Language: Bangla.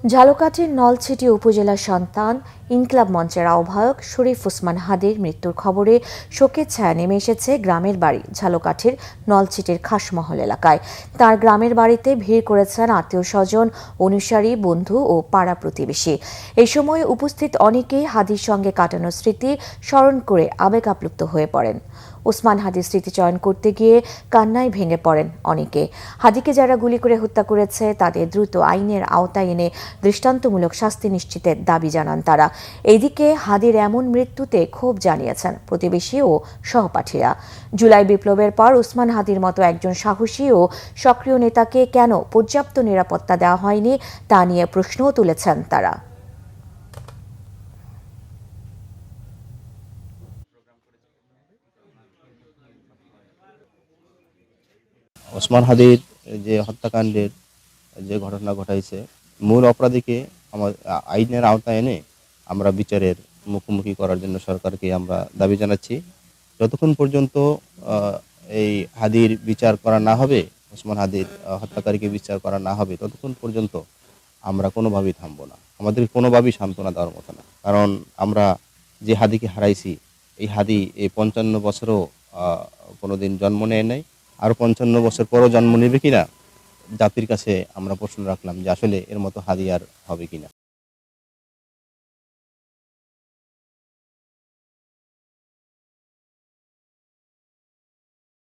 ঝালকাঠির নলছিটি উপজেলার সন্তান ইনকিলাব মঞ্চের আহ্বায়ক শরীফ ওসমান হাদির মৃত্যুর খবরে শোকের ছায়া নেমে এসেছে গ্রামের বাড়ি ঝালকাঠির নলছিটির খাসমহল এলাকায়। তার গ্রামের বাড়িতে ভিড় করেছেন আত্মীয় স্বজন, অনুসারী, বন্ধু ও পাড়া প্রতিবেশী। এই সময় উপস্থিত অনেকেই হাদির সঙ্গে কাটানো স্মৃতি স্মরণ করে আবেগ আপ্লুপ্ত হয়ে পড়েন। ওসমান হাদির স্মৃতিচয়ন করতে গিয়ে কান্নায় ভেঙে পড়েন অনেকে। হাদিকে যারা গুলি করে হত্যা করেছে তাদের দ্রুত আইনের আওতায় এনে দৃষ্টান্তমূলক শাস্তি নিশ্চিতের দাবি জানান তারা। এদিকে হাদির এমন মৃত্যুতে ক্ষোভ জানিয়েছেন প্রতিবেশী ও সহপাঠীরা। জুলাই বিপ্লবের পর ওসমান হাদির মতো একজন সাহসী ও সক্রিয় নেতাকে কেন পর্যাপ্ত নিরাপত্তা দেওয়া হয়নি তা নিয়ে প্রশ্নও তুলেছেন তারা। ওসমান হাদির যে হত্যাকাণ্ডের যে ঘটনা ঘটাইছে, মূল অপরাধীকে আইনের আওতায় এনে আমরা বিচারের মুখোমুখি করার জন্য সরকারকে আমরা দাবি জানাচ্ছি। যতক্ষণ পর্যন্ত এই হাদির বিচার করা না হবে, ওসমান হাদির হত্যাকারীকে বিচার করা না হবে, ততক্ষণ পর্যন্ত আমরা কোনোভাবেই থামবো না। আমাদের কোনোভাবেই সান্ত্বনা দেওয়ার মতো না। কারণ আমরা যে হাদিকে হারাইছি, এই হাদি এই ৫৫ বছরও কোনোদিন জন্ম নেয় নাই। আরও ৫৫ বছর পরও জন্ম নেবে কিনা, জাতির কাছে আমরা প্রশ্ন রাখলাম যে আসলে এর মতো হাদি আর হবে কিনা।